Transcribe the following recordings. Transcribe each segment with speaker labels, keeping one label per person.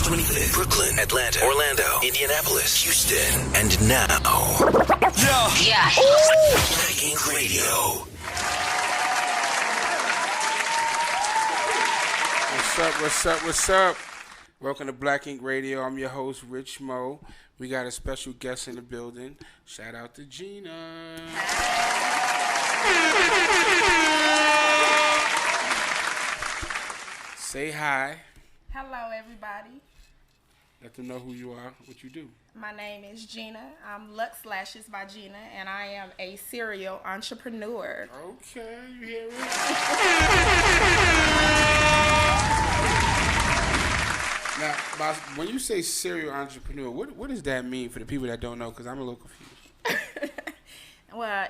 Speaker 1: 25th, Brooklyn, Atlanta, Orlando, Indianapolis, Houston, and now, Black Ink Radio.
Speaker 2: What's up? Welcome to Black Ink Radio. I'm your host, Rich Mo. We got a special guest in the building. Shout out to Gina. Say hi.
Speaker 3: Hello, everybody.
Speaker 2: Let them know who you are, what you do.
Speaker 3: My name is Gina. I'm Lux Lashes by Gina, and I am a serial entrepreneur.
Speaker 2: Okay, you hear it? Now, when you say serial entrepreneur, what does that mean for the people that don't know? Because I'm a little confused.
Speaker 3: Well,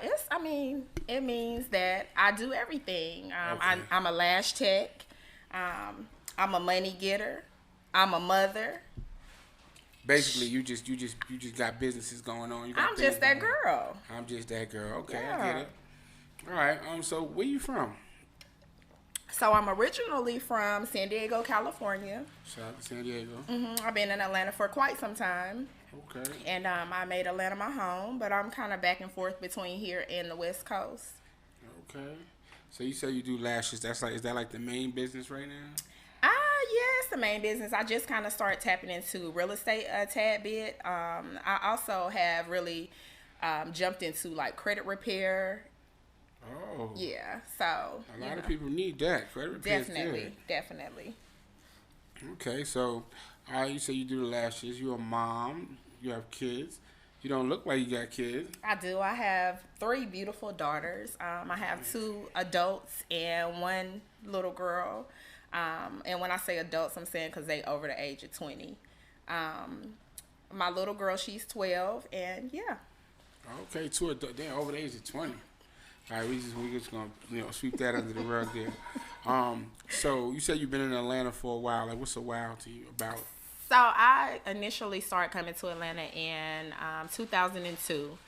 Speaker 3: it means that I do everything.
Speaker 2: Okay.
Speaker 3: I'm a lash tech. I'm a money getter. I'm a mother.
Speaker 2: Basically, you just got businesses going on.
Speaker 3: I'm just that girl.
Speaker 2: I'm just that girl. Okay,
Speaker 3: Yeah.
Speaker 2: I get it. All right. So where you from?
Speaker 3: So I'm originally from San Diego, California.
Speaker 2: Shout out to San Diego.
Speaker 3: I've been in Atlanta for quite some time.
Speaker 2: Okay.
Speaker 3: And I made Atlanta my home, but I'm kind of back and forth between here and the West Coast.
Speaker 2: Okay. So you say you do lashes. Is that like the main business right now?
Speaker 3: Yeah, it's the main business. I just kind of started tapping into real estate a tad bit. I also have really jumped into like credit repair.
Speaker 2: Oh.
Speaker 3: Yeah, so
Speaker 2: a lot of people need that. Credit repair.
Speaker 3: Definitely.
Speaker 2: Okay, so you say you do the lashes. You're a mom. You have kids. You don't look like you got kids.
Speaker 3: I do. I have 3 beautiful daughters. I have 2 adults and 1 little girl. And when I say adults, I'm saying because they over the age of 20. My little girl, she's 12, and yeah.
Speaker 2: Okay, 2 adults. They're over the age of 20. All right, we just gonna sweep that under the rug there. So you said you've been in Atlanta for a while. Like, what's a while to you about?
Speaker 3: So I initially started coming to Atlanta in 2002,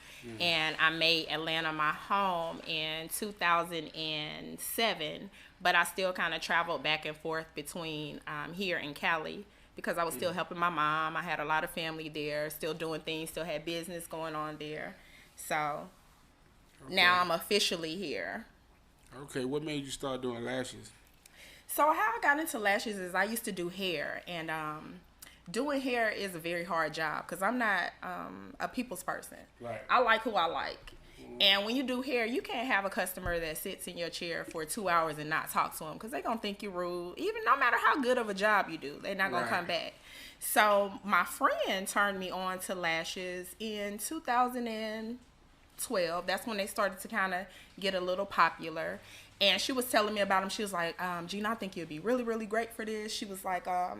Speaker 3: and I made Atlanta my home in 2007. But I still kind of traveled back and forth between here and Cali because I was still helping my mom. I had a lot of family there, still doing things, still had business going on there. So now I'm officially here.
Speaker 2: Okay, what made you start doing lashes?
Speaker 3: So how I got into lashes is I used to do hair, and doing hair is a very hard job because I'm not a people's person.
Speaker 2: Right.
Speaker 3: I like who I like. And when you do hair, you can't have a customer that sits in your chair for 2 hours and not talk to them because they're going to think you're rude. Even no matter how good of a job you do, they're not going to come back. So my friend turned me on to lashes in 2012. That's when they started to kind of get a little popular. And she was telling me about them. She was like, Gina, I think you'd be really, really great for this. She was like, I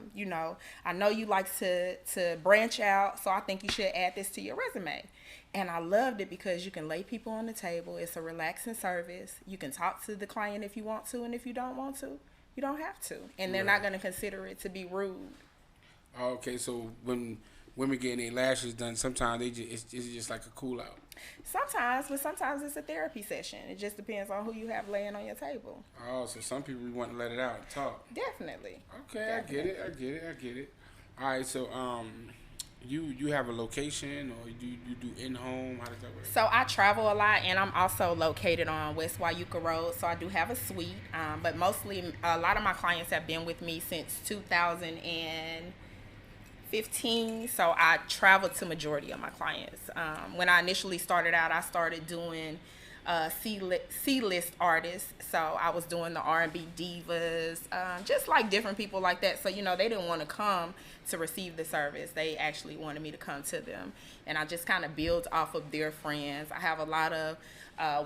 Speaker 3: know you like to branch out, so I think you should add this to your resume. And I loved it because you can lay people on the table. It's a relaxing service. You can talk to the client if you want to, and if you don't want to, you don't have to. And they're not going to consider it to be rude.
Speaker 2: Okay, so when women getting their lashes done, sometimes it's just like a cool out.
Speaker 3: Sometimes, but sometimes it's a therapy session. It just depends on who you have laying on your table.
Speaker 2: Oh, so some people want to let it out and talk.
Speaker 3: Definitely.
Speaker 2: Okay, Definitely. I get it. All right, so you have a location or you do in-home? How does that work?
Speaker 3: So I travel a lot, and I'm also located on West Wayuka Road, so I do have a suite. But mostly, a lot of my clients have been with me since 2015, so I traveled to majority of my clients. When I initially started out, I started doing C-list artists, so I was doing the R&B divas, just like different people like that. So, they didn't want to come to receive the service. They actually wanted me to come to them, and I just kind of build off of their friends. I have a lot of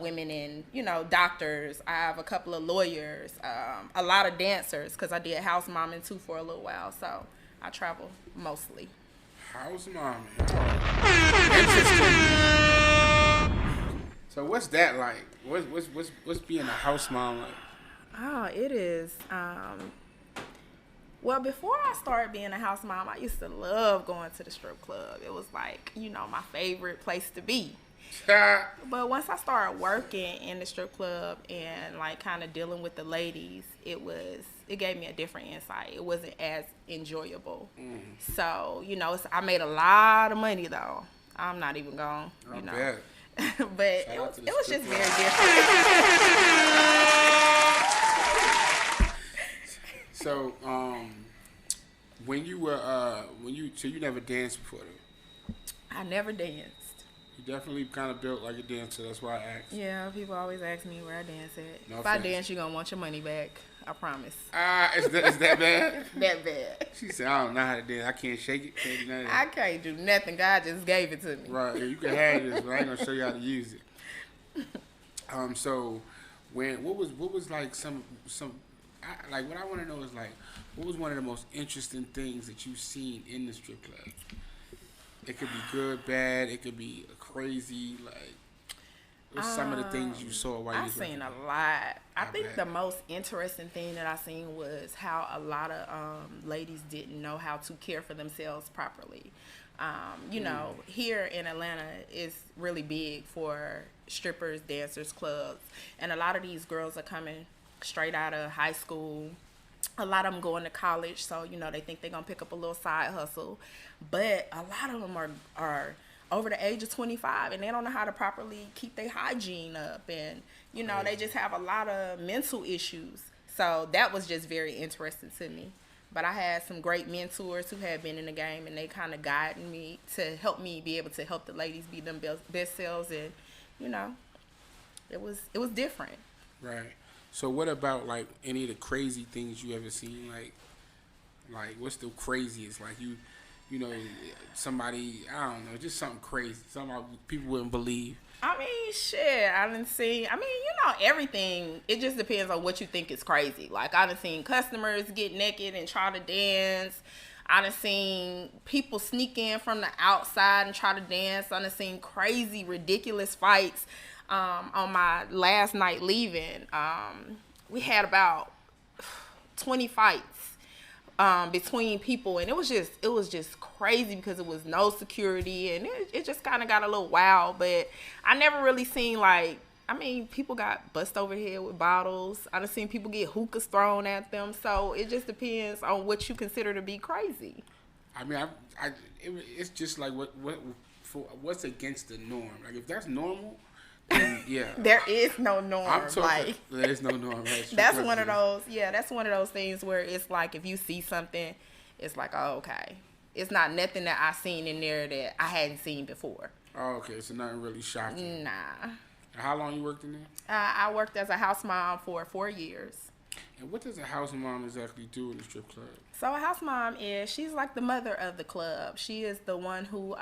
Speaker 3: women in, doctors. I have a couple of lawyers, a lot of dancers, because I did house momming too for a little while, so I travel mostly.
Speaker 2: House momming. Interesting. So what's that like? What's being a house mom like?
Speaker 3: Oh, it is. Well, before I started being a house mom, I used to love going to the strip club. It was like, my favorite place to be. But once I started working in the strip club and like kind of dealing with the ladies, it gave me a different insight. It wasn't as enjoyable. So, you know, I made a lot of money though. I'm not even going, you know.
Speaker 2: Bet.
Speaker 3: But it was just very different.
Speaker 2: So, so you never danced before though?
Speaker 3: I never danced.
Speaker 2: You definitely kind of built like a dancer. That's why I asked.
Speaker 3: Yeah, people always ask me where I dance at.
Speaker 2: No
Speaker 3: if
Speaker 2: offense.
Speaker 3: I dance, you're going to want your money back. I promise.
Speaker 2: Is that bad?
Speaker 3: That bad.
Speaker 2: She said, I don't know how to dance. I can't shake it. Can't do none of that.
Speaker 3: I can't do nothing. God just gave it to me.
Speaker 2: Right. Yeah, you can have this, but I ain't going to show you how to use it. So, what was like what I want to know is like, what was one of the most interesting things that you've seen in the strip club? It could be good, bad. It could be crazy. Like, what's some of the things you saw while you
Speaker 3: I've
Speaker 2: was
Speaker 3: seen
Speaker 2: working?
Speaker 3: a lot. I think
Speaker 2: bet.
Speaker 3: the most interesting thing that I seen was how a lot of ladies didn't know how to care for themselves properly. You know, here in Atlanta, it's really big for strippers, dancers, clubs, and a lot of these girls are coming straight out of high school. A lot of them going to college, so, you know, they think they're going to pick up a little side hustle. But a lot of them are over the age of 25, and they don't know how to properly keep their hygiene up. And, you know, they just have a lot of mental issues. So that was just very interesting to me. But I had some great mentors who had been in the game, and they kind of guided me to help me be able to help the ladies be them best selves. And, you know, it was different.
Speaker 2: Right. So what about like any of the crazy things you ever seen? Like what's the craziest? Like you know, somebody, I don't know, just something crazy, something people wouldn't believe.
Speaker 3: I mean, shit, I done seen, I mean, you know, everything, it just depends on what you think is crazy. Like, I done seen customers get naked and try to dance. I done seen people sneak in from the outside and try to dance. I done seen crazy, ridiculous fights. On my last night leaving, we had about 20 fights between people, and it was just crazy because it was no security, and it just kind of got a little wild. But I never really seen, like, I mean, people got bust over here with bottles. I done seen people get hookahs thrown at them. So it just depends on what you consider to be crazy.
Speaker 2: I mean, it's just like what's against the norm. Like, if that's normal, then yeah.
Speaker 3: There is no norm.
Speaker 2: I'm talking,
Speaker 3: like,
Speaker 2: there is no norm. Right?
Speaker 3: That's one of those. Yeah, that's one of those things where it's like if you see something, it's like, oh, okay. It's not nothing that I seen in there that I hadn't seen before.
Speaker 2: Oh, okay. So nothing really shocking.
Speaker 3: Nah.
Speaker 2: How long you worked in there?
Speaker 3: I worked as a house mom for 4 years.
Speaker 2: And what does a house mom exactly do in the strip club?
Speaker 3: So a house mom she's like the mother of the club. She is the one who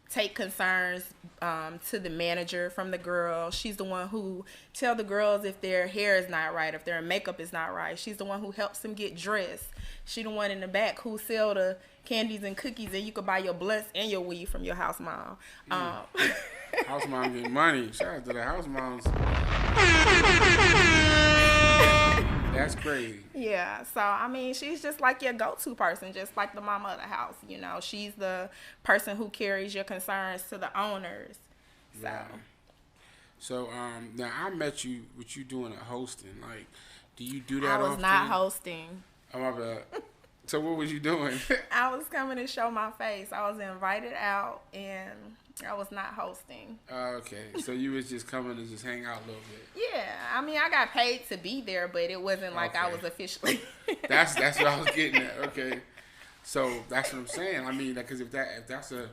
Speaker 3: take concerns to the manager from the girls. She's the one who tell the girls if their hair is not right, if their makeup is not right. She's the one who helps them get dressed. She the one in the back who sell the candies and cookies, and you could buy your blunts and your weed from your house mom.
Speaker 2: House mom getting money. Shout out to the house moms. That's crazy.
Speaker 3: Yeah, so I mean, she's just like your go-to person, just like the mama of the house. You know, she's the person who carries your concerns to the owners. So,
Speaker 2: yeah. So now I met you. What you doing at hosting? Like, do you do that?
Speaker 3: I was
Speaker 2: often?
Speaker 3: not hosting.
Speaker 2: Oh my bad. So what was you doing?
Speaker 3: I was coming to show my face. I was invited out, and I was not hosting.
Speaker 2: Okay, so you was just coming to just hang out a little bit.
Speaker 3: Yeah, I mean, I got paid to be there, but it wasn't like I
Speaker 2: Okay.
Speaker 3: was officially.
Speaker 2: That's what I was getting at. Okay, so that's what I'm saying. I mean, because if that's a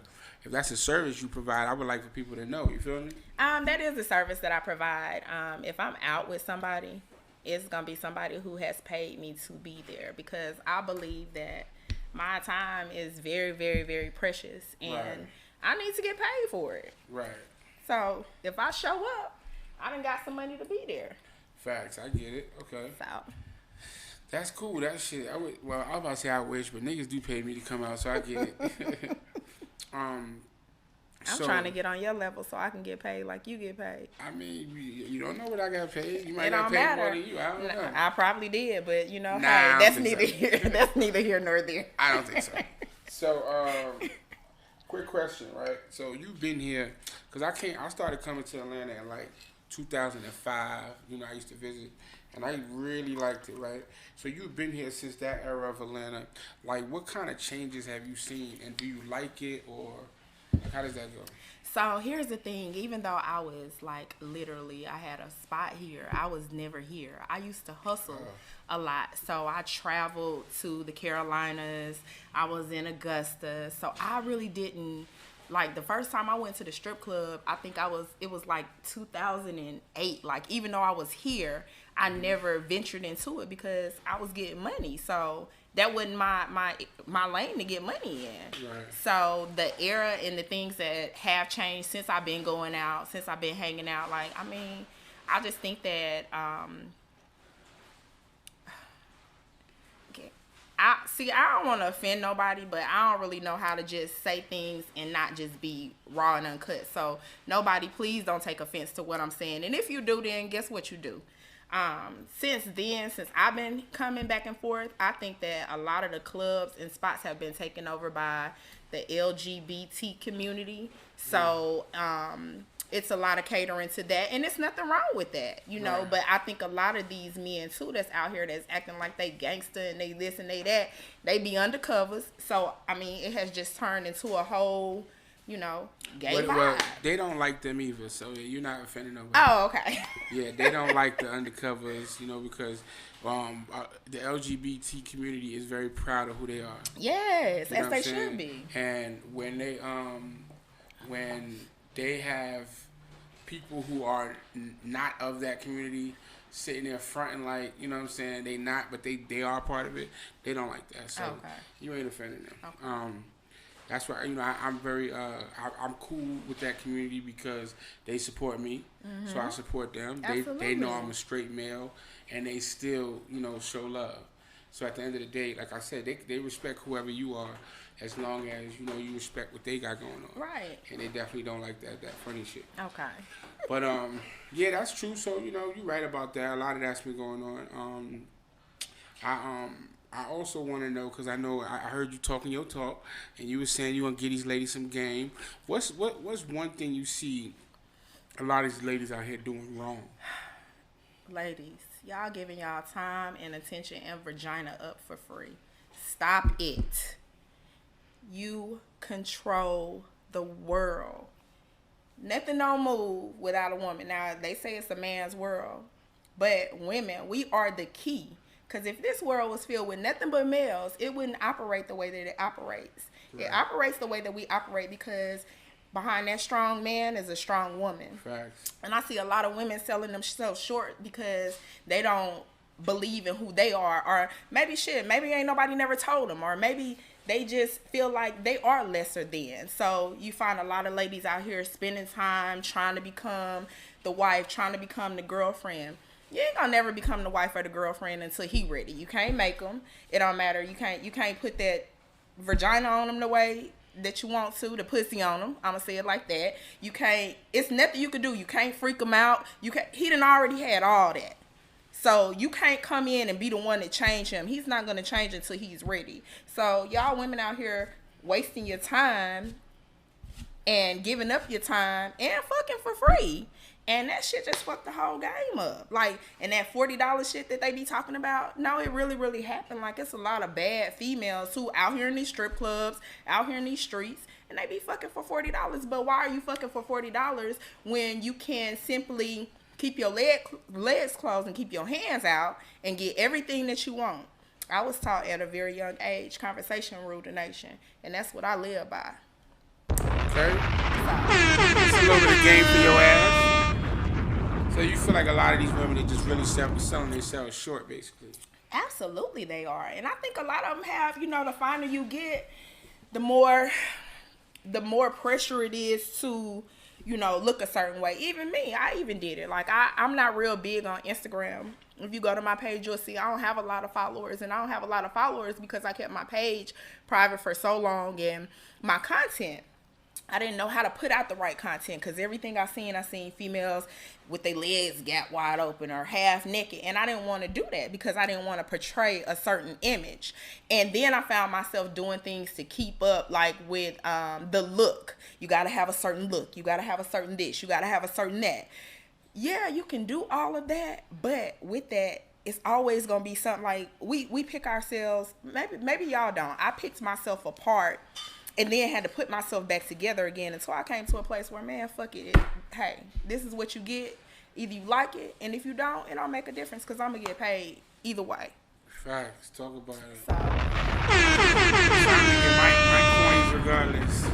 Speaker 2: service you provide, I would like for people to know. You feel me?
Speaker 3: That is a service that I provide. If I'm out with somebody, it's gonna be somebody who has paid me to be there, because I believe that my time is very, very, very precious, and
Speaker 2: Right.
Speaker 3: I need to get paid for it.
Speaker 2: Right.
Speaker 3: So if I show up, I done got some money to be there.
Speaker 2: Facts. I get it. Okay.
Speaker 3: So
Speaker 2: That's cool. That shit. I was about to say I wish, but niggas do pay me to come out, so I get it.
Speaker 3: I'm trying to get on your level so I can get paid like you get paid.
Speaker 2: I mean, you don't know what I got paid. You might
Speaker 3: It
Speaker 2: got
Speaker 3: don't
Speaker 2: paid
Speaker 3: matter.
Speaker 2: more than you. I don't know.
Speaker 3: I probably did, but you know,
Speaker 2: Nah,
Speaker 3: hey,
Speaker 2: I don't
Speaker 3: that's
Speaker 2: think
Speaker 3: neither
Speaker 2: so.
Speaker 3: here. That's neither here nor there.
Speaker 2: I don't think so. So, Quick question, right? So you've been here, cause I started coming to Atlanta in like 2005. You know, I used to visit, and I really liked it, right? So you've been here since that era of Atlanta. Like, what kind of changes have you seen, and do you like it, or like, how does that go?
Speaker 3: So here's the thing, even though I was like literally, I had a spot here, I was never here. I used to hustle a lot. So I traveled to the Carolinas, I was in Augusta. So I really didn't, like the first time I went to the strip club, I think it was like 2008. Like even though I was here, I never ventured into it because I was getting money. So that wasn't my lane to get money in.
Speaker 2: Right.
Speaker 3: So the era and the things that have changed since I've been going out, since I've been hanging out, like, I mean, I just think that, I don't want to offend nobody, but I don't really know how to just say things and not just be raw and uncut. So nobody, please don't take offense to what I'm saying. And if you do, then guess what you do? Since I've been coming back and forth, I think that a lot of the clubs and spots have been taken over by the LGBT community. So, it's a lot of catering to that, and it's nothing wrong with that, you know.
Speaker 2: Right.
Speaker 3: But I think a lot of these men too that's out here that's acting like they gangster and they this and they that, they be undercovers. So I mean, it has just turned into a whole, you know, gay vibe.
Speaker 2: Well, they don't like them either, so you're not offending nobody.
Speaker 3: Oh, okay.
Speaker 2: Yeah, they don't like the undercovers, you know, because the LGBT community is very proud of who they are.
Speaker 3: Yes,
Speaker 2: You know
Speaker 3: as
Speaker 2: what I'm
Speaker 3: they
Speaker 2: saying?
Speaker 3: should be.
Speaker 2: And when they have people who are not of that community sitting there fronting like, you know what I'm saying, they not, but they are part of it, they don't like that. So
Speaker 3: Okay.
Speaker 2: you ain't offending them.
Speaker 3: Okay.
Speaker 2: That's why, you know, I'm very, I'm cool with that community because they support me, so I support them. They know I'm a straight male, and they still, you know, show love. So at the end of the day, like I said, they respect whoever you are, as long as, you know, you respect what they got going on.
Speaker 3: Right.
Speaker 2: And they definitely don't like that funny shit.
Speaker 3: Okay.
Speaker 2: But yeah, that's true. So, you know, you're right about that. A lot of that's been going on. I also want to know, because I know I heard you talking your talk, and you were saying you want to give these ladies some game. What's one thing you see a lot of these ladies out here doing wrong?
Speaker 3: Ladies, y'all giving y'all time and attention and vagina up for free. Stop it. You control the world. Nothing don't move without a woman. Now, they say it's a man's world, but women, we are the key. Because if this world was filled with nothing but males, it wouldn't operate the way that it operates. Right. It operates the way that we operate because behind that strong man is a strong woman.
Speaker 2: Facts.
Speaker 3: And I see a lot of women selling themselves short because they don't believe in who they are. Or maybe ain't nobody never told them. Or maybe they just feel like they are lesser than. So you find a lot of ladies out here spending time trying to become the wife, trying to become the girlfriend. You ain't gonna never become the wife or the girlfriend until he ready. You can't make him. It don't matter. You can't put that vagina on him the way that you want to, the pussy on him. I'm gonna say it like that. You can't. It's nothing you can do. You can't freak him out. He done already had all that. So you can't come in and be the one that change him. He's not gonna change until he's ready. So y'all women out here wasting your time and giving up your time and fucking for free. And that shit just fucked the whole game up. Like, and that $40 shit that they be talking about, no, it really, really happened. Like, it's a lot of bad females who out here in these strip clubs, out here in these streets, and they be fucking for $40. But why are you fucking for $40 when you can simply keep your legs closed and keep your hands out and get everything that you want? I was taught at a very young age, conversation rule the nation, and that's what I live by.
Speaker 2: Okay. It's a little bit of game for your ass. So you feel like a lot of these women are just really selling themselves short, basically.
Speaker 3: Absolutely, they are. And I think a lot of them have, you know, the finer you get, the more pressure it is to, you know, look a certain way. Even me, I even did it. Like, I'm not real big on Instagram. If you go to my page, you'll see I don't have a lot of followers. And I don't have a lot of followers because I kept my page private for so long. And my content I didn't know how to put out the right content because everything I seen females with their legs gap wide open or half naked. And I didn't want to do that because I didn't want to portray a certain image. And then I found myself doing things to keep up, like with the look. You got to have a certain look. You got to have a certain this. You got to have a certain that. Yeah, you can do all of that. But with that, it's always going to be something like we pick ourselves. Maybe y'all don't. I picked myself apart. And then had to put myself back together again until I came to a place where, man, fuck it. Hey, this is what you get. Either you like it, and if you don't, it don't make a difference because I'm going to get paid either way.
Speaker 2: Facts. Talk about it.
Speaker 3: So.
Speaker 2: I'm going to get my coins regardless.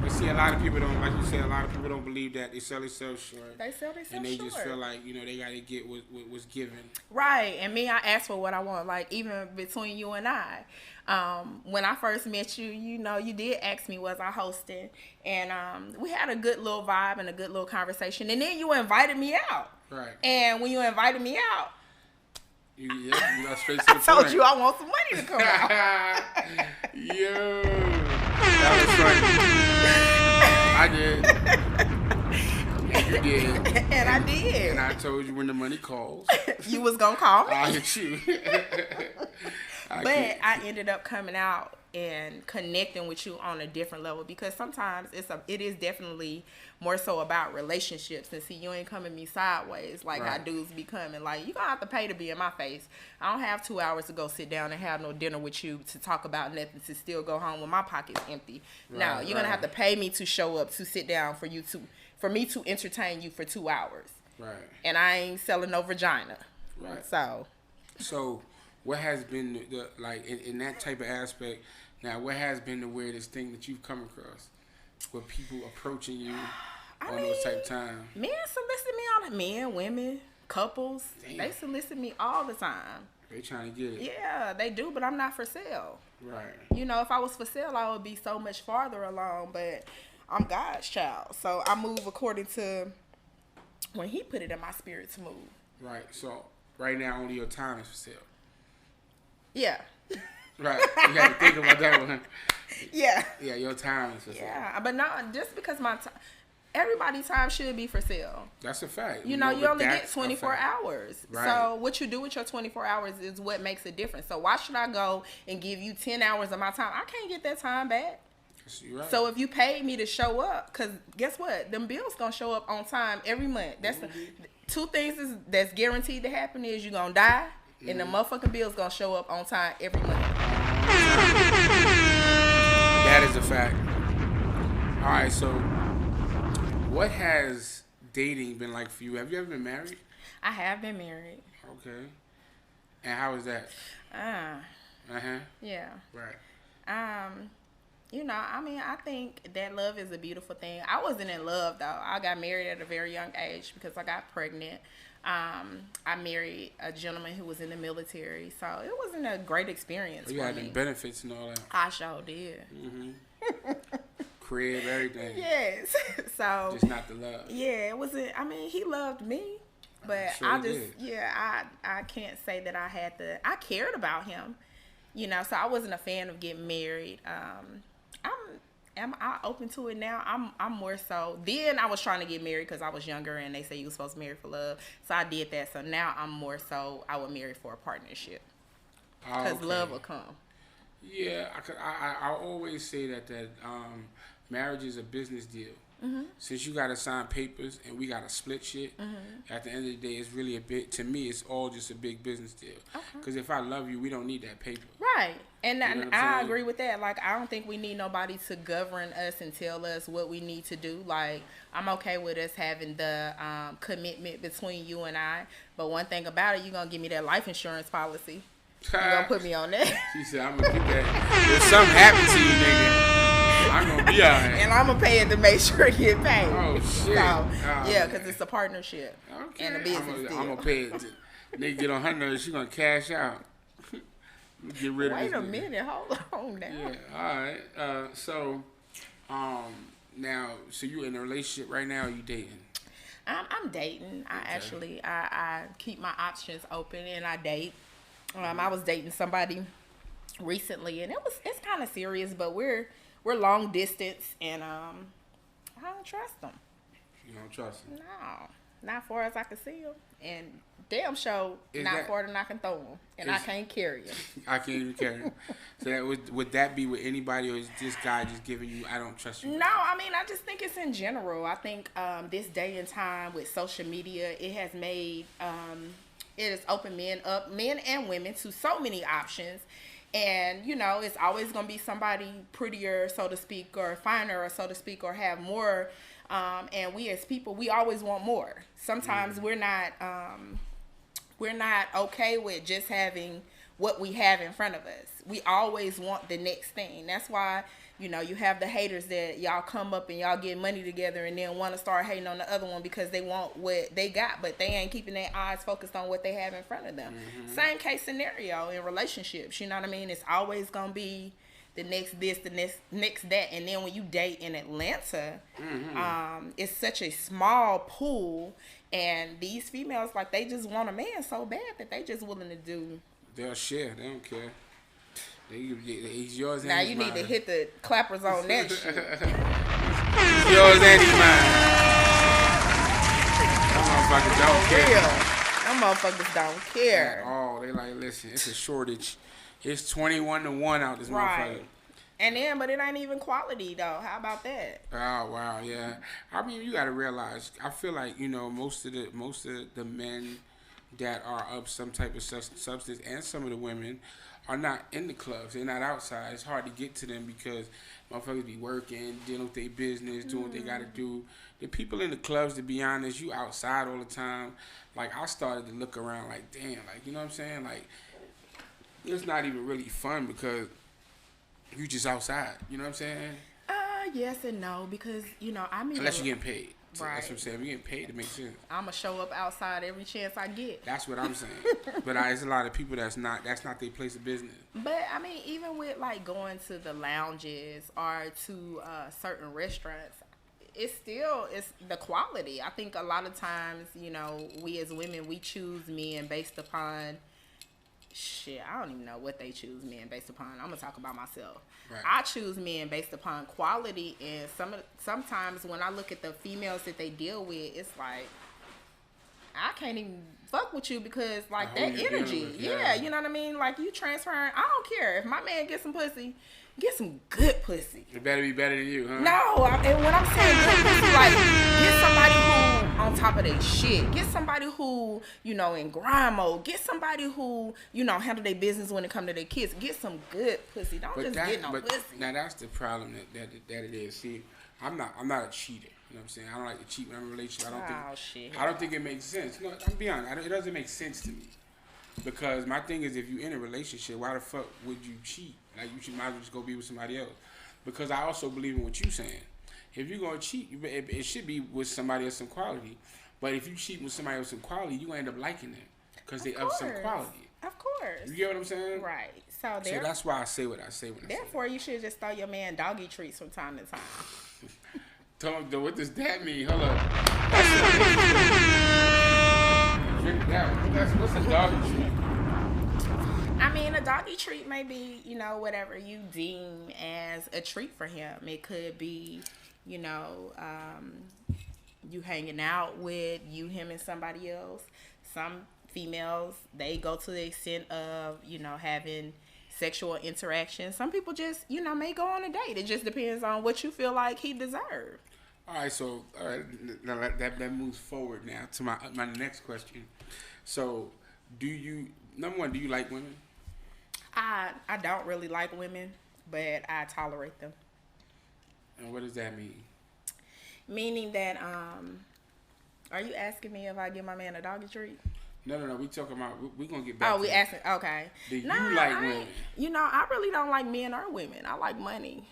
Speaker 2: But see, a lot of people don't, like you said, a lot of people don't believe that. They sell themselves short.
Speaker 3: They sell themselves short.
Speaker 2: And they just feel like, you know, they got to get what was given.
Speaker 3: Right. And me, I asked for what I want. Like, even between you and I. When I first met you, you know, you did ask me, was I hosting? And we had a good little vibe and a good little conversation. And then you invited me out.
Speaker 2: Right.
Speaker 3: And when you invited me out,
Speaker 2: you got straight to the point.
Speaker 3: I told you I want some money to come out.
Speaker 2: Yo. That was funny. I did. And you did.
Speaker 3: And I did.
Speaker 2: And I told you when the money calls.
Speaker 3: You was going to call me.
Speaker 2: I'll hit you.
Speaker 3: But I ended up coming out and connecting with you on a different level because sometimes it is definitely more so about relationships. And see, you ain't coming me sideways like how dudes be coming. Like, you gonna have to pay to be in my face. I don't have 2 hours to go sit down and have no dinner with you to talk about nothing, to still go home with my pockets empty. No, you're gonna have to pay me to show up, to sit down, for me to entertain you for 2 hours.
Speaker 2: Right.
Speaker 3: And I ain't selling no vagina.
Speaker 2: Right.
Speaker 3: So
Speaker 2: what has been the like in that type of aspect? Now, what has been the weirdest thing that you've come across with people approaching you on those type of times?
Speaker 3: Men solicit me all the men, women, couples.
Speaker 2: Damn.
Speaker 3: They solicit me all the time.
Speaker 2: They trying to get it.
Speaker 3: Yeah, they do, but I'm not for sale.
Speaker 2: Right.
Speaker 3: You know, if I was for sale, I would be so much farther along. But I'm God's child, so I move according to when He put it in my spirit to move.
Speaker 2: Right. So right now, only your time is for sale.
Speaker 3: Yeah.
Speaker 2: Right. You got to think about that one.
Speaker 3: Yeah.
Speaker 2: Yeah, your time is for sale.
Speaker 3: Yeah, but not just because my time. Everybody's time should be for sale.
Speaker 2: That's a fact.
Speaker 3: You know, you only get 24 hours.
Speaker 2: Right.
Speaker 3: So what you do with your 24 hours is what makes a difference. So why should I go and give you 10 hours of my time? I can't get that time back.
Speaker 2: You're right.
Speaker 3: So if you paid me to show up, because guess what? Them bills going to show up on time every month. That's two things that's guaranteed to happen is you're going to die and the motherfucking bill's going to show up on time every month.
Speaker 2: That is a fact. All right, so what has dating been like for you? Have you ever been married?
Speaker 3: I have been married.
Speaker 2: Okay. And how was that?
Speaker 3: Yeah.
Speaker 2: Right.
Speaker 3: You know, I mean, I think that love is a beautiful thing. I wasn't in love, though. I got married at a very young age because I got pregnant. I married a gentleman who was in the military, so it wasn't a great experience for me. You had the
Speaker 2: benefits and all that.
Speaker 3: I sure did.
Speaker 2: Crib, everything.
Speaker 3: Yes. So
Speaker 2: just not the love.
Speaker 3: Yeah, it wasn't. I mean, he loved me, but I can't say that I cared about him, you know. So I wasn't a fan of getting married. Am I open to it now? I'm more so. Then I was trying to get married because I was younger and they say you were supposed to marry for love. So I did that. So now I'm more so I would marry for a partnership because love will come. Yeah,
Speaker 2: I always say that marriage is a business deal. Since you got to sign papers and we got to split shit, at the end of the day, it's really to me, it's all just a big business deal. Because if I love you, we don't need that paper.
Speaker 3: Right. And I agree with that. Like, I don't think we need nobody to govern us and tell us what we need to do. Like, I'm okay with us having the commitment between you and I. But one thing about it, you're going to give me that life insurance policy. You're going to put me on that.
Speaker 2: She said, I'm going to get that. If something happens to you, nigga, I'm going to be all right.
Speaker 3: And I'm going to pay it to make sure it get paid.
Speaker 2: Oh, shit.
Speaker 3: So, yeah, because it's a partnership.
Speaker 2: Okay.
Speaker 3: And a business deal.
Speaker 2: I'm going to pay it. Nigga get on her nerves, she going to cash out. Get rid of this.
Speaker 3: Wait a minute. Hold on now.
Speaker 2: Yeah, all right. So you in a relationship right now, or you dating?
Speaker 3: I'm dating. I keep my options open and I date. I was dating somebody recently and it's kind of serious, but we're we're long distance, and I don't trust them.
Speaker 2: You don't trust them?
Speaker 3: No, not far as I can see them, and damn sure not farther than I can throw them, and I can't carry them.
Speaker 2: I can't even carry them. So that would that be with anybody, or is this guy just giving you, I don't trust you?
Speaker 3: No, I mean, I just think it's in general. I think this day and time with social media, it has made, it has opened men and women, to so many options. And, you know, it's always going to be somebody prettier, so to speak, or finer, so to speak, or have more. And we as people, we always want more. Sometimes we're not okay with just having what we have in front of us. We always want the next thing. That's why, you know, you have the haters that y'all come up and y'all get money together and then want to start hating on the other one because they want what they got, but they ain't keeping their eyes focused on what they have in front of them. Same case scenario in relationships. You know what I mean? It's always going to be the next this, the next that. And then when you date in Atlanta, it's such a small pool, and these females, like, they just want a man so bad that they just willing to do.
Speaker 2: They'll share. They don't care. He's yours and
Speaker 3: now
Speaker 2: he's
Speaker 3: you
Speaker 2: mine.
Speaker 3: need to hit the clappers on that shit.
Speaker 2: He's yours and he's mine. Them motherfuckers don't care.
Speaker 3: Them motherfuckers don't care.
Speaker 2: At all. They like, listen, it's a shortage. It's 21-1 out this motherfucker.
Speaker 3: And then, but it ain't even quality though. How about that?
Speaker 2: Oh wow, yeah. I mean, you gotta realize. I feel like, you know, most of the men that are of some type of substance, and some of the women, are not in the clubs. They're not outside. It's hard to get to them because motherfuckers be working, dealing with their business, doing what they gotta do. The people in the clubs, to be honest, you outside all the time. Like, I started to look around like, damn, like, you know what I'm saying? Like, it's not even really fun because you just outside. You know what I'm saying?
Speaker 3: Yes and no, because, you know, I mean,
Speaker 2: unless you're getting paid. So
Speaker 3: right.
Speaker 2: That's what I'm saying. If you're getting paid, it makes sense.
Speaker 3: I'ma show up outside every chance I get.
Speaker 2: That's what I'm saying. But there's a lot of people that's not their place of business.
Speaker 3: But I mean, even with like going to the lounges or to certain restaurants, it's the quality. I think a lot of times, you know, we as women, we choose men based upon I don't even know what they choose men based upon. I'm gonna talk about myself. Right. I choose men based upon quality, and sometimes when I look at the females that they deal with, it's like, I can't even fuck with you because like that energy. Yeah, you know what I mean? Like, you transferring. I don't care if my man gets some pussy. Get some good pussy.
Speaker 2: It better be better than you, huh?
Speaker 3: No, and when I'm saying good pussy, like, get somebody who on top of their shit. Get somebody who, you know, in grind mode. Get somebody who, you know, handle their business when it come to their kids. Get some good pussy. Don't get no pussy.
Speaker 2: Now that's the problem that it is. See, I'm not a cheater. You know what I'm saying? I don't like to cheat when I'm in a relationship. I don't think it makes sense. No, I'm be honest. It doesn't make sense to me. Because my thing is, if you're in a relationship, why the fuck would you cheat? Like, you might as well just go be with somebody else. Because I also believe in what you're saying. If you're going to cheat, it should be with somebody of some quality. But if you cheat with somebody of some quality, you're going to end up liking them. Because they of some quality.
Speaker 3: Of course.
Speaker 2: You get what I'm saying?
Speaker 3: Right. So
Speaker 2: that's why I say what I say when I say it.
Speaker 3: Therefore, you should just throw your man doggy treats from time to time.
Speaker 2: Tell him, what does that mean? Hold up. Drink that. What's a doggy treat?
Speaker 3: I mean, a doggy treat may be, you know, whatever you deem as a treat for him. It could be, you know, you hanging out with him, and somebody else. Some females, they go to the extent of, you know, having sexual interaction. Some people just, you know, may go on a date. It just depends on what you feel like he deserves.
Speaker 2: All right, now that moves forward now to my next question. So, number one, do you like women?
Speaker 3: I don't really like women, but I tolerate them.
Speaker 2: And what does that mean?
Speaker 3: Meaning that, are you asking me if I give my man a doggy treat?
Speaker 2: No. We talking about, we're going to get back to
Speaker 3: that. Asking, okay.
Speaker 2: Do you like women?
Speaker 3: You know, I really don't like men or women. I like money.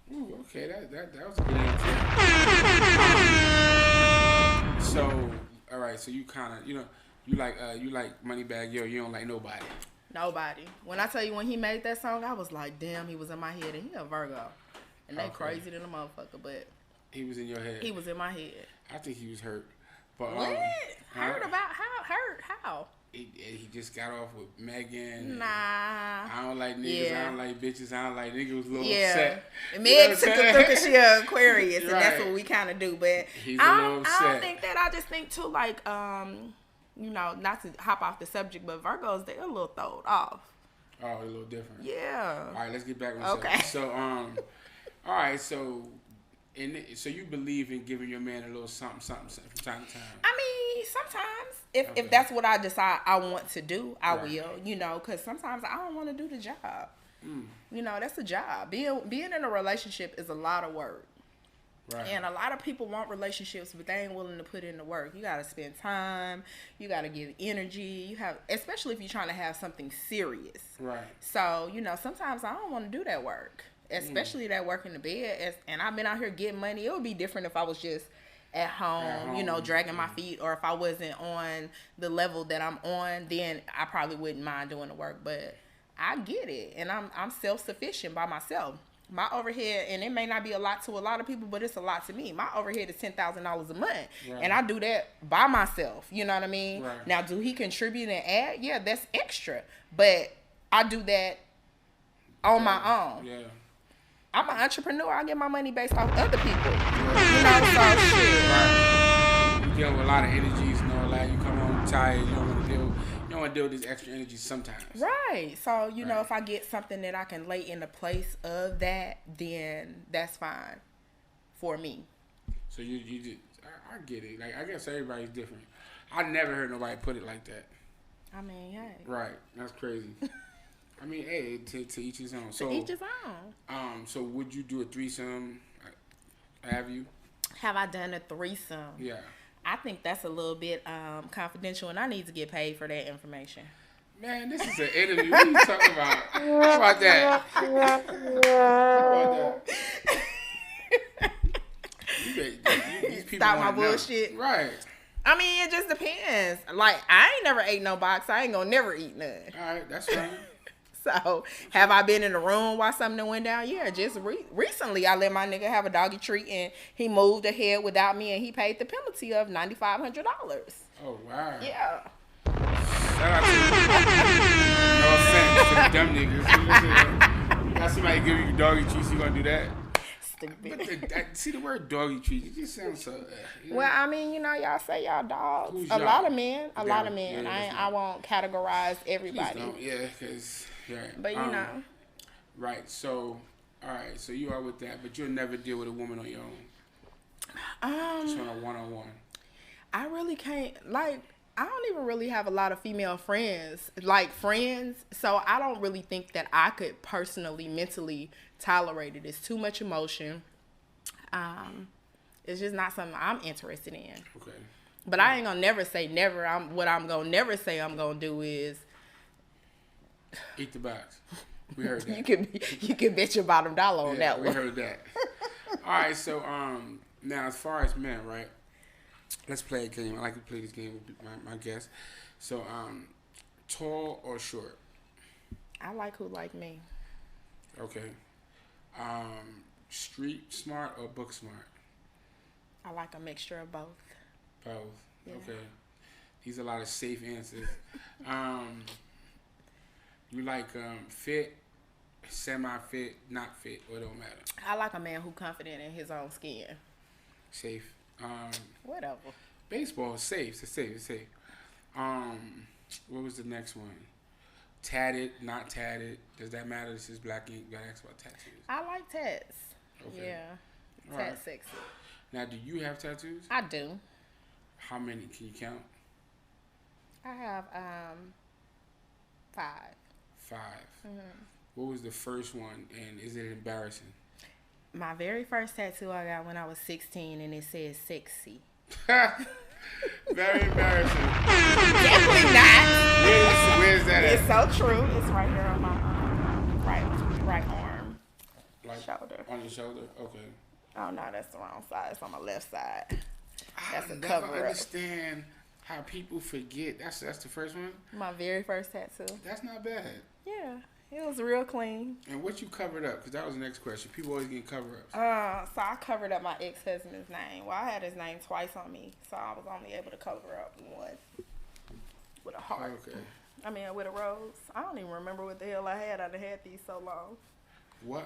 Speaker 2: Ooh, okay, that was a good answer. So, all right, so you kind of, you know, you like Moneybagg Yo, you don't like nobody.
Speaker 3: Nobody. When I tell you, when he made that song, I was like, damn, he was in my head, and he a Virgo. And they crazy than a motherfucker, but
Speaker 2: he was in your head.
Speaker 3: He was in my head.
Speaker 2: I think he was hurt. But
Speaker 3: what? Hurt about how? Hurt how?
Speaker 2: he just got off with Megan.
Speaker 3: Nah.
Speaker 2: I don't like niggas.
Speaker 3: Yeah.
Speaker 2: I don't like bitches. I don't like niggas. Was a little
Speaker 3: Yeah.
Speaker 2: upset.
Speaker 3: Meg took it through because she an Aquarius, and that's
Speaker 2: Right.
Speaker 3: what we kind of do. But
Speaker 2: He's a little
Speaker 3: I
Speaker 2: upset.
Speaker 3: don't think that. I just think too, like, you know, not to hop off the subject, but Virgos, they're a little throwed off.
Speaker 2: Oh, a little different.
Speaker 3: Yeah.
Speaker 2: All right, let's get back on
Speaker 3: Okay.
Speaker 2: subject. So, all right, so you believe in giving your man a little something from time to time.
Speaker 3: I mean, sometimes if
Speaker 2: Okay.
Speaker 3: that's what I decide I want to do, I
Speaker 2: Right.
Speaker 3: will. You know, because sometimes I don't want to do the job. You know, that's a job. Being in a relationship is a lot of work.
Speaker 2: Right.
Speaker 3: And a lot of people want relationships, but they ain't willing to put in the work. You got to spend time. You got to give energy. Especially if you're trying to have something serious.
Speaker 2: Right.
Speaker 3: So, you know, sometimes I don't want to do that work, especially that work in the bed. And I've been out here getting money. It would be different if I was just at home, you know, dragging my feet, or if I wasn't on the level that I'm on, then I probably wouldn't mind doing the work. But I get it, and I'm self-sufficient by myself. My overhead, and it may not be a lot to a lot of people, but it's a lot to me. My overhead is $10,000 a month,
Speaker 2: Right.
Speaker 3: and I do that by myself. You know what I mean?
Speaker 2: Right.
Speaker 3: Now, do he contribute and add? Yeah, that's extra, but I do that on my own.
Speaker 2: Yeah.
Speaker 3: I'm an entrepreneur. I get my money based off other people. You know, so shit.
Speaker 2: Right. You deal with a lot of energies and all that. You come home tired. You don't want to deal with this extra energy sometimes.
Speaker 3: Right. So, you know,
Speaker 2: Right.
Speaker 3: if I get something that I can lay in the place of that, then that's fine for me.
Speaker 2: So you just, I get it. Like, I guess everybody's different. I never heard nobody put it like that.
Speaker 3: I mean, hey.
Speaker 2: Right. That's crazy. I mean, hey, to each his own. So,
Speaker 3: To each his own.
Speaker 2: So would you do a threesome? Have you?
Speaker 3: Have I done a threesome?
Speaker 2: Yeah.
Speaker 3: I think that's a little bit confidential, and I need to get paid for that information.
Speaker 2: Man, this is an interview. What are you talking about? How about that? How about that? These people
Speaker 3: Stop my
Speaker 2: wanna know.
Speaker 3: bullshit.
Speaker 2: Right.
Speaker 3: I mean, it just depends. Like, I ain't never ate no box. I ain't gonna never eat none.
Speaker 2: All right, that's fine.
Speaker 3: So, have I been in the room while something went down? Yeah, just recently I let my nigga have a doggy treat, and he moved ahead without me, and he paid the penalty of $9,500.
Speaker 2: Oh, wow.
Speaker 3: Yeah.
Speaker 2: Shout out to no offense to the dumb niggas. Got somebody give you doggy treats, you gonna do that?
Speaker 3: Stupid.
Speaker 2: But see the word doggy treat, it just sounds so.
Speaker 3: Well, I mean, you know, y'all say y'all dogs.
Speaker 2: Who's
Speaker 3: A
Speaker 2: y'all?
Speaker 3: lot of men. A lot
Speaker 2: Yeah,
Speaker 3: of men.
Speaker 2: yeah,
Speaker 3: I won't categorize
Speaker 2: Please
Speaker 3: everybody.
Speaker 2: don't. Yeah, because. Right.
Speaker 3: But you know.
Speaker 2: Right. So, all right. So you are with that, but you'll never deal with a woman on your own. Just on a one-on-one.
Speaker 3: I really can't, like, I don't even really have a lot of female friends, so I don't really think that I could personally, mentally tolerate it. It's too much emotion. It's just not something I'm interested in.
Speaker 2: Okay.
Speaker 3: But I ain't gonna never say never. What I'm gonna never say I'm gonna do is
Speaker 2: Eat the box. We heard that.
Speaker 3: you can bet your bottom dollar on that
Speaker 2: we
Speaker 3: one.
Speaker 2: heard that. All right. So now as far as men, right? Let's play a game. I like to play this game with my guests. So tall or short?
Speaker 3: I like who like me.
Speaker 2: Okay. Street smart or book smart?
Speaker 3: I like a mixture of both.
Speaker 2: Both.
Speaker 3: Yeah.
Speaker 2: Okay. These are a lot of safe answers. You like fit, semi-fit, not fit, or it don't matter?
Speaker 3: I like a man who confident in his own skin.
Speaker 2: Safe.
Speaker 3: Whatever.
Speaker 2: Baseball is safe. It's safe. It's safe. What was the next one? Tatted, not tatted. Does that matter? This is black ink. Gotta ask about tattoos.
Speaker 3: I like tats.
Speaker 2: Okay.
Speaker 3: Yeah.
Speaker 2: All
Speaker 3: Tat
Speaker 2: right.
Speaker 3: sexy.
Speaker 2: Now, do you have tattoos?
Speaker 3: I do.
Speaker 2: How many? Can you count?
Speaker 3: I have 5.
Speaker 2: 5. What was the first one, and is it embarrassing?
Speaker 3: My very first tattoo I got when I was 16, and it says sexy.
Speaker 2: Very embarrassing.
Speaker 3: Definitely not.
Speaker 2: Where's that at?
Speaker 3: It's so true. It's right here on my right arm.
Speaker 2: Like
Speaker 3: Shoulder.
Speaker 2: on your shoulder? Okay.
Speaker 3: Oh no, that's the wrong side. It's on my left side. That's
Speaker 2: I
Speaker 3: a
Speaker 2: never
Speaker 3: cover up.
Speaker 2: understand how people forget. That's the first one?
Speaker 3: My very first tattoo.
Speaker 2: That's not bad.
Speaker 3: Yeah, it was real clean.
Speaker 2: And what you covered up? Because that was the next question. People always get cover-ups.
Speaker 3: So I covered up my ex-husband's name. Well, I had his name twice on me, so I was only able to cover up one. with a heart.
Speaker 2: Okay.
Speaker 3: I mean, with a rose. I don't even remember what the hell I had. I've had these so long.
Speaker 2: What?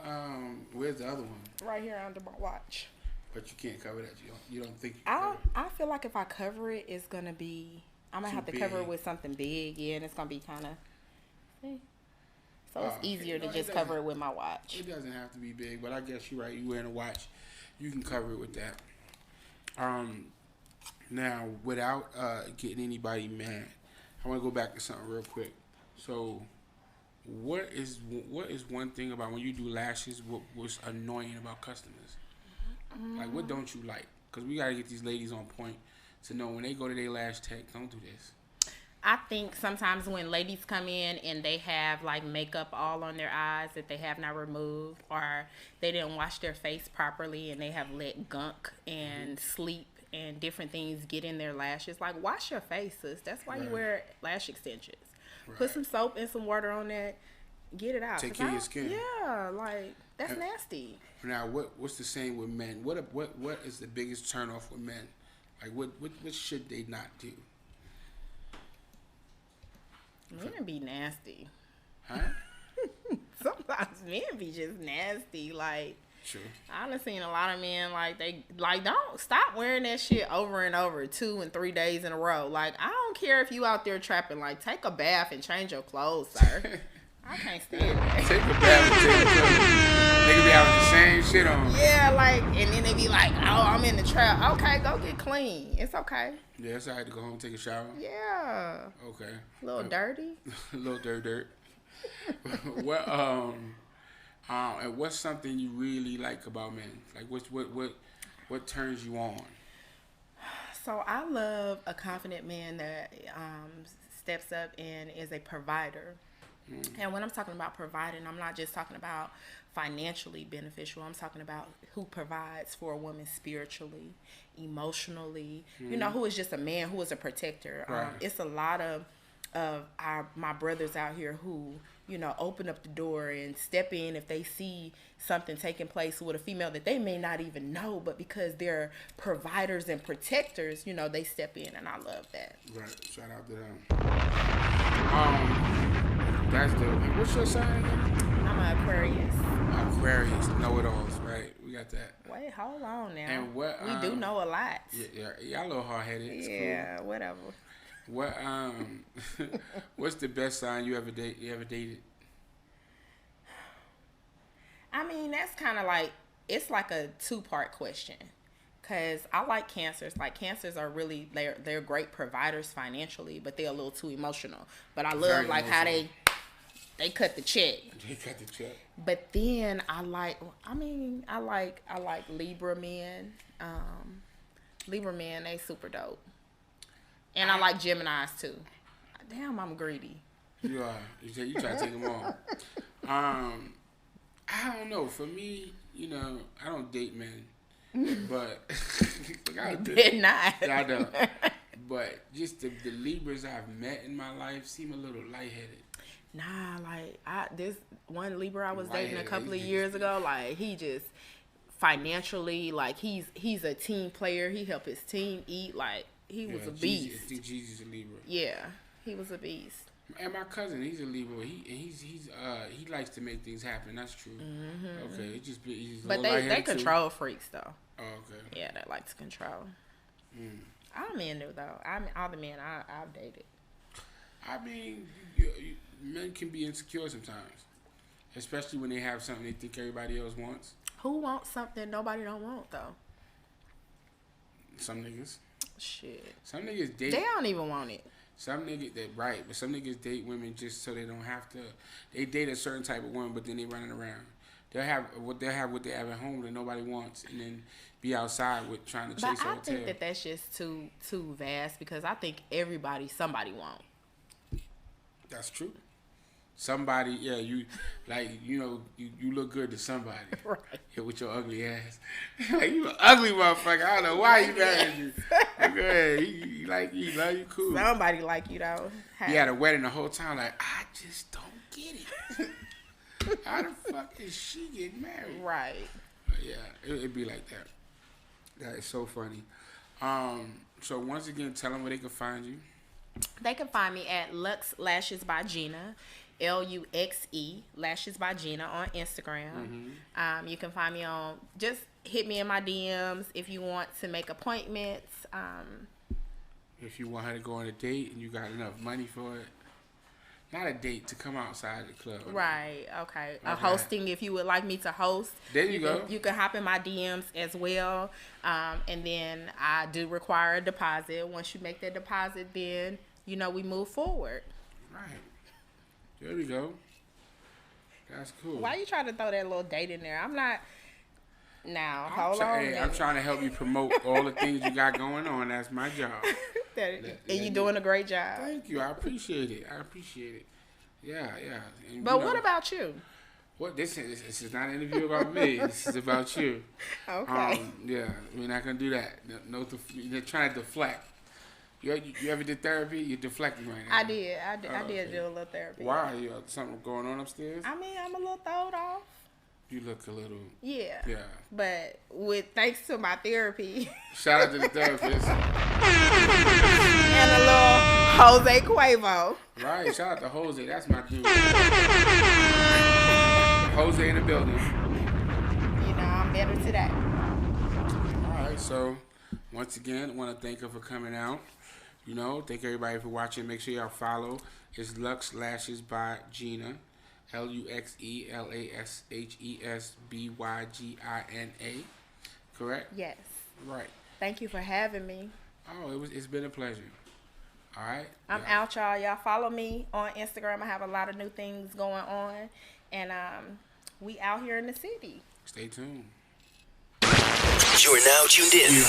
Speaker 2: Where's the other one?
Speaker 3: Right here under my watch.
Speaker 2: But you can't cover that. You don't think you
Speaker 3: I
Speaker 2: can
Speaker 3: don't.
Speaker 2: cover it?
Speaker 3: I feel like if I cover it, it's gonna be. I'm gonna
Speaker 2: Too
Speaker 3: have to cover
Speaker 2: big.
Speaker 3: it with something big, yeah, and it's gonna be kind of. So it's
Speaker 2: Okay.
Speaker 3: easier
Speaker 2: No,
Speaker 3: to
Speaker 2: it
Speaker 3: just
Speaker 2: doesn't-
Speaker 3: cover it with my watch.
Speaker 2: It doesn't have to be big, but I guess you're right. You wearing a watch, you can cover it with that. Now without getting anybody mad, I want to go back to something real quick. So, what is one thing about when you do lashes? What was annoying about customers? Like, what don't you like? Because we gotta get these ladies on point to know when they go to their lash tech, don't do this.
Speaker 3: I think sometimes when ladies come in and they have like makeup all on their eyes that they have not removed, or they didn't wash their face properly and they have let gunk and sleep and different things get in their lashes, like wash your face, sis. That's why you
Speaker 2: Right.
Speaker 3: wear lash extensions.
Speaker 2: Right.
Speaker 3: Put some soap and some water on that, get it out.
Speaker 2: Take
Speaker 3: 'Cause
Speaker 2: care of
Speaker 3: I
Speaker 2: your
Speaker 3: don't-
Speaker 2: skin.
Speaker 3: Yeah, like that's
Speaker 2: And-
Speaker 3: nasty.
Speaker 2: Now, what's the same with men? What is the biggest turnoff with men? Like, what should they not do?
Speaker 3: Men be nasty.
Speaker 2: Huh?
Speaker 3: Sometimes men be just nasty. Like,
Speaker 2: Sure.
Speaker 3: I done seen a lot of men, like, they, like, don't stop wearing that shit over and over 2 and 3 days in a row. Like, I don't care if you out there trapping. Like, take a bath and change your clothes, sir. I can't stand that.
Speaker 2: Take a bath and take a bath. They could be having the same shit on.
Speaker 3: Yeah, like, and then they be like, oh, I'm in the trap. Okay, go get clean. It's okay.
Speaker 2: Yeah, so I had to go home and take a shower.
Speaker 3: Yeah.
Speaker 2: Okay.
Speaker 3: A little dirty.
Speaker 2: A little dirt. What and what's something you really like about men? Like what turns you on?
Speaker 3: So I love a confident man that steps up and is a provider. And when I'm talking about providing, I'm not just talking about financially beneficial. I'm talking about who provides for a woman spiritually, emotionally. You know, who is just a man, who is a protector.
Speaker 2: Right.
Speaker 3: It's a lot of my brothers out here who, you know, open up the door and step in if they see something taking place with a female that they may not even know, but because they're providers and protectors, you know, they step in, and I love that.
Speaker 2: Right. Shout out to them. That's dope. And what's your sign again?
Speaker 3: I'm an Aquarius.
Speaker 2: Aquarius, know-it-alls, right? We got that.
Speaker 3: Wait, hold on now.
Speaker 2: And what,
Speaker 3: we do know a lot.
Speaker 2: Yeah, y'all a little hard-headed. It's
Speaker 3: Yeah, whatever.
Speaker 2: cool. What what's the best sign you ever dated?
Speaker 3: I mean, that's kind of like, it's like a 2-part question. Because I like cancers. Like, cancers are really, they're great providers financially, but they're a little too emotional. But I love,
Speaker 2: Very
Speaker 3: like, how
Speaker 2: emotional.
Speaker 3: they cut the check.
Speaker 2: They got the check.
Speaker 3: But then I like Libra men. Libra men, they super dope. And I like Geminis too. Damn, I'm greedy.
Speaker 2: You are. You try to take them all. I don't know. For me, you know, I don't date men, but I do.
Speaker 3: Did not.
Speaker 2: I don't. But just the Libras I've met in my life seem a little lightheaded.
Speaker 3: Nah, like this one Libra I was dating a
Speaker 2: Lightheaded.
Speaker 3: couple of years ago, like he just financially, like he's a team player. He helped his team eat. Like he was a beast.
Speaker 2: I think Jesus is a Libra.
Speaker 3: Yeah, he was a beast.
Speaker 2: And my cousin, he's a Libra. He likes to make things happen. That's true.
Speaker 3: Mm-hmm.
Speaker 2: Okay, he's a
Speaker 3: But
Speaker 2: little
Speaker 3: they
Speaker 2: lightheaded too.
Speaker 3: control freaks though.
Speaker 2: Oh, okay.
Speaker 3: Yeah, they like to control. All men do though. All the men I've dated.
Speaker 2: I mean, men can be insecure sometimes, especially when they have something they think everybody else wants.
Speaker 3: Who wants something nobody don't want though?
Speaker 2: Some niggas.
Speaker 3: Shit.
Speaker 2: Some niggas date.
Speaker 3: They don't even want it.
Speaker 2: Some niggas, right, but some niggas date women just so they don't have to. They date a certain type of woman, but then they running around. They'll have what they have at home that nobody wants, and then be outside with trying to chase
Speaker 3: But I
Speaker 2: her tail.
Speaker 3: think that's just too vast, because I think somebody want.
Speaker 2: That's true. Somebody, yeah, you like, you know, you look good to somebody.
Speaker 3: Right.
Speaker 2: Yeah, with your ugly ass. Like, you an ugly motherfucker. I don't know why you mad at you. Like, go ahead. He like you, love you, cool.
Speaker 3: Somebody like you though.
Speaker 2: He had a wedding the whole time. Like, I just don't get it. How the fuck is she getting married?
Speaker 3: Right.
Speaker 2: But yeah, it'd be like that. That is so funny. So once again, tell them where they can find you.
Speaker 3: They can find me at Lux Lashes by Gina, Luxe Lashes by Gina on Instagram. You can find me on, just hit me in my DMs if you want to make appointments.
Speaker 2: If you want her to go on a date and you got enough money for it. Not a date, to come outside the club.
Speaker 3: Right, okay. A hosting, if you would like me to host.
Speaker 2: There you go.
Speaker 3: You can hop in my DMs as well. And then I do require a deposit. Once you make that deposit, then, we move forward.
Speaker 2: Right. There we go. That's cool.
Speaker 3: Why you trying to throw that little date in there? I'm not... Now, hold on.
Speaker 2: Hey, I'm trying to help you promote all the things you got going on. That's my job.
Speaker 3: And you're doing a great job.
Speaker 2: Thank you. I appreciate it. Yeah. And,
Speaker 3: but what about you?
Speaker 2: What this is not an interview about me. This is about you.
Speaker 3: Okay.
Speaker 2: Yeah, we're not gonna do that. No, you're trying to deflect. You ever did therapy? You're deflecting right now.
Speaker 3: I did do a little therapy.
Speaker 2: Why? You got something going on upstairs?
Speaker 3: I mean, I'm a little throwed off.
Speaker 2: You look a little...
Speaker 3: Yeah.
Speaker 2: Yeah.
Speaker 3: But thanks to my therapy.
Speaker 2: Shout out to the therapist.
Speaker 3: And a little Jose Cuervo.
Speaker 2: Right. Shout out to Jose. That's my dude. Jose in the building.
Speaker 3: I'm better today.
Speaker 2: All right. So, once again, I want to thank her for coming out. Thank everybody for watching. Make sure y'all follow. It's Lux Lashes by Gina. LuxeLashesBygina. Correct?
Speaker 3: Yes.
Speaker 2: Right.
Speaker 3: Thank you for having me.
Speaker 2: Oh, it's been a pleasure. All right.
Speaker 3: I'm out, y'all. Y'all follow me on Instagram. I have a lot of new things going on. And we out here in the city.
Speaker 2: Stay tuned.
Speaker 1: You are now tuned in